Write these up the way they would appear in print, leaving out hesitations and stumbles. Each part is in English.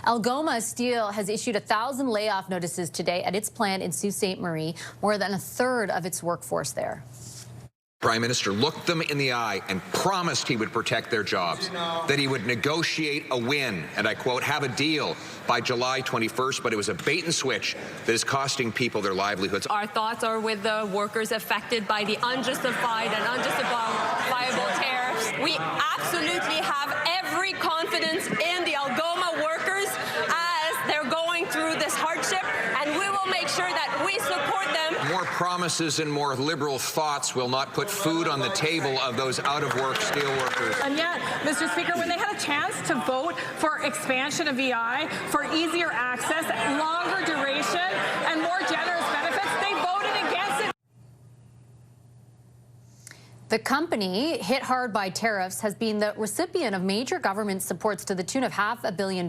Algoma Steel has issued 1,000 layoff notices today at its plant in Sault Ste. Marie, more than a third of its workforce there. Prime Minister looked them in the eye and promised he would protect their jobs, that he would negotiate a win, and I quote, have a deal by July 21st, but it was a bait and switch that is costing people their livelihoods. Our thoughts are with the workers affected by the unjustified and unjustifiable tariffs. We absolutely have every confidence in the Algoma workers as they're going through this hardship, and we will make sure that we support them. More promises and more liberal thoughts will not put food on the table of those out-of-work steelworkers. And yet, Mr. Speaker, when they had a chance to vote for expansion of EI, for easier access, longer duration, and more generous benefits, they voted against it. The company, hit hard by tariffs, has been the recipient of major government supports to the tune of $500 million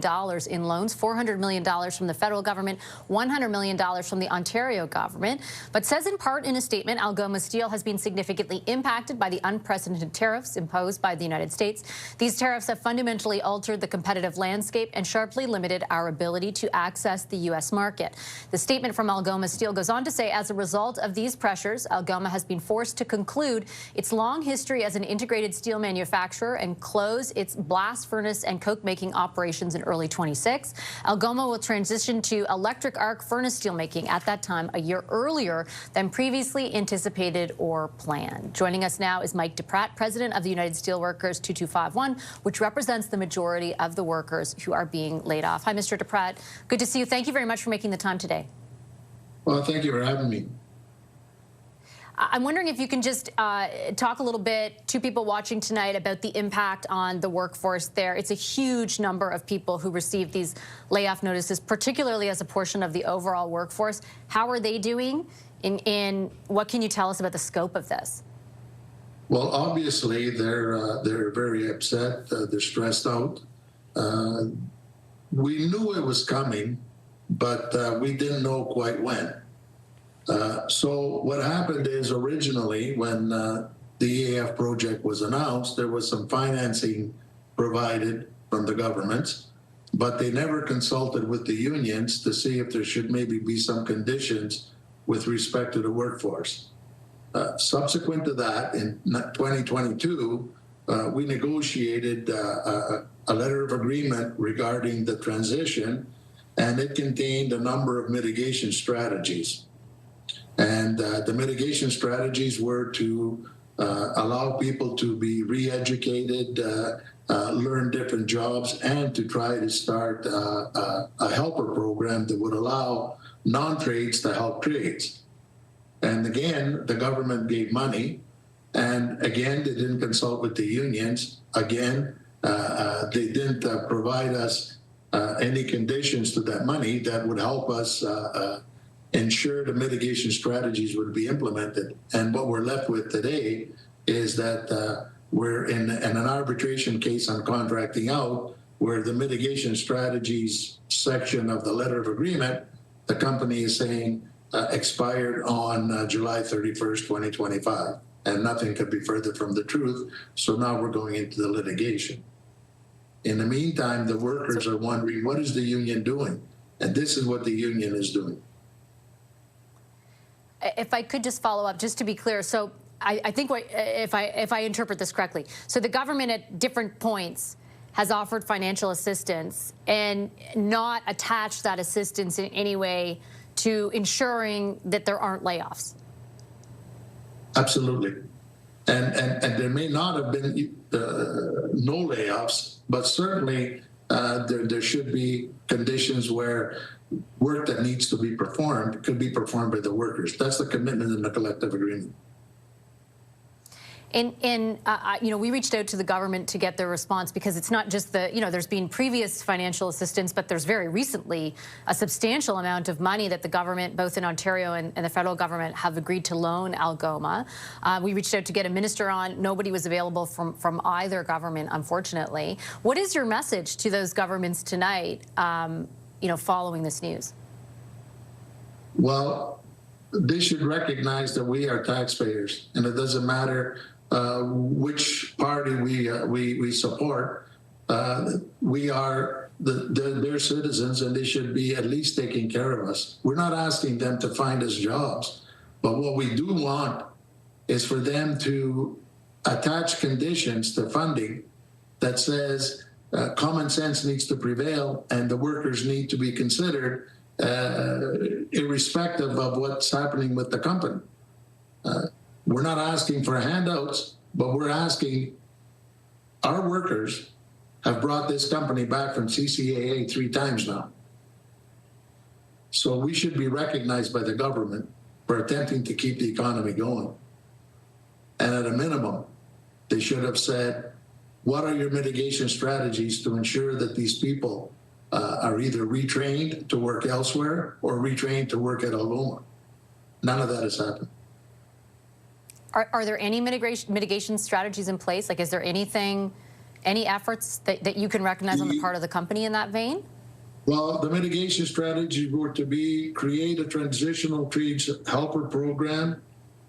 in loans, $400 million from the federal government, $100 million from the Ontario government, but says in part in a statement, Algoma Steel has been significantly impacted by the unprecedented tariffs imposed by the United States. These tariffs have fundamentally altered the competitive landscape and sharply limited our ability to access the U.S. market. The statement from Algoma Steel goes on to say, as a result of these pressures, Algoma has been forced to conclude its long history as an integrated steel manufacturer and close its blast furnace and coke making operations in early 26. Algoma will transition to electric arc furnace steelmaking at that time a year earlier than previously anticipated or planned. Joining us now is Mike Da Prat, president of the United Steelworkers 2251, which represents the majority of the workers who are being laid off. Hi, Mr. Da Prat. Good to see you. Thank you very much for making the time today. Well, thank you for having me. I'm wondering if you can just talk a little bit to people watching tonight about the impact on the workforce there. It's a huge number of people who receive these layoff notices, particularly as a portion of the overall workforce. How are they doing? In what can you tell us about the scope of this? Well, obviously, they're very upset. They're stressed out. We knew it was coming, but we didn't know quite when. So what happened is originally when the EAF project was announced, there was some financing provided from the governments, but they never consulted with the unions to see if there should maybe be some conditions with respect to the workforce. Subsequent to that, in 2022, we negotiated a letter of agreement regarding the transition, and it contained a number of mitigation strategies. And the mitigation strategies were to allow people to be re-educated, learn different jobs, and to try to start a helper program that would allow non-trades to help trades. And again, the government gave money, and again, they didn't consult with the unions. Again, they didn't provide us any conditions to that money that would help us ensure the mitigation strategies would be implemented. And what we're left with today is that we're in an arbitration case on contracting out, where the mitigation strategies section of the letter of agreement, the company is saying expired on July 31st, 2025. And nothing could be further from the truth. So now we're going into the litigation. In the meantime, the workers are wondering, what is the union doing? And this is what the union is doing. If I could just follow up, just to be clear, so I think if I interpret this correctly, so the government at different points has offered financial assistance and not attached that assistance in any way to ensuring that there aren't layoffs. Absolutely. And there may not have been no layoffs, but certainly there should be conditions where work that needs to be performed could be performed by the workers. That's the commitment in the collective agreement. And you know, we reached out to the government to get their response, because it's not just the, you know, there's been previous financial assistance, but there's very recently a substantial amount of money that the government, both in Ontario and the federal government, have agreed to loan Algoma. We reached out to get a minister on. Nobody was available from either government, unfortunately. What is your message to those governments tonight, you know, following this news? Well, they should recognize that we are taxpayers, and it doesn't matter which party we support. We are they're citizens and they should be at least taking care of us. We're not asking them to find us jobs, but what we do want is for them to attach conditions to funding that says common sense needs to prevail and the workers need to be considered irrespective of what's happening with the company. We're not asking for handouts, but we're asking our workers have brought this company back from CCAA 3 times now. So we should be recognized by the government for attempting to keep the economy going. And at a minimum, they should have said, what are your mitigation strategies to ensure that these people are either retrained to work elsewhere or retrained to work at Algoma? None of that has happened. Are there any mitigation strategies in place? Like, is there anything, any efforts that you can recognize on the part of the company in that vein? Well, the mitigation strategy were to be create a transitional trades helper program,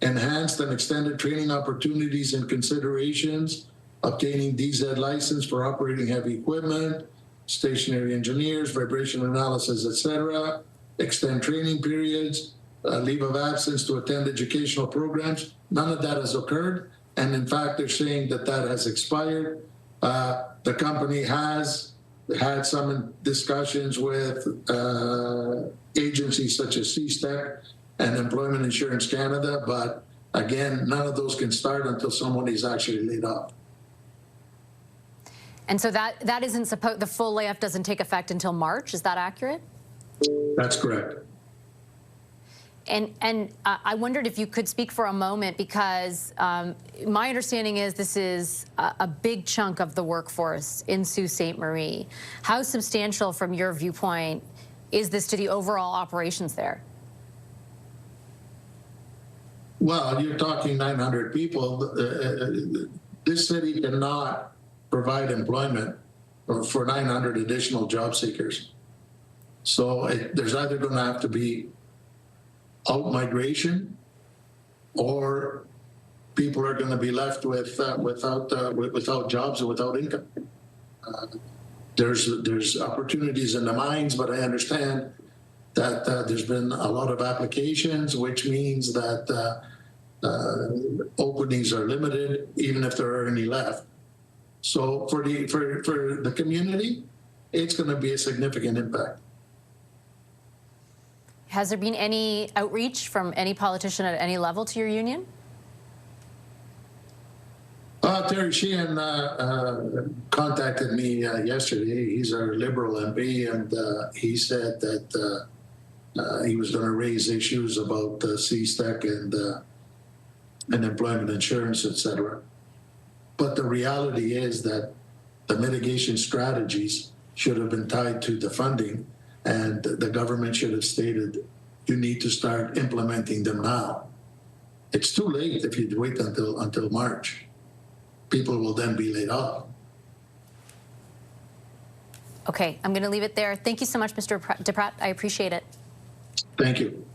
enhanced and extended training opportunities and considerations, obtaining DZ license for operating heavy equipment, stationary engineers, vibration analysis, etc., extend training periods, leave of absence to attend educational programs. None of that has occurred. And in fact, they're saying that that has expired. The company has had some discussions with agencies such as CSTEC and Employment Insurance Canada, but again, none of those can start until someone is actually laid off. And so that isn't supposed, the full layoff doesn't take effect until March. Is that accurate? That's correct. And I wondered if you could speak for a moment, because my understanding is this is a big chunk of the workforce in Sault Ste. Marie. How substantial, from your viewpoint, is this to the overall operations there? Well, you're talking 900 people. This city cannot provide employment for 900 additional job seekers. So there's either going to have to be out migration, or people are going to be left with without jobs and without income. There's opportunities in the mines, but I understand that there's been a lot of applications, which means that openings are limited, even if there are any left. So for the community, it's going to be a significant impact. Has there been any outreach from any politician at any level to your union? Terry Sheehan contacted me yesterday. He's our Liberal MP, and he said that he was going to raise issues about CSTEC and employment insurance, etc. But the reality is that the mitigation strategies should have been tied to the funding, and the government should have stated, you need to start implementing them now. It's too late if you wait until March. People will then be laid off. Okay, I'm going to leave it there. Thank you so much, Mr. Da Prat. I appreciate it. Thank you.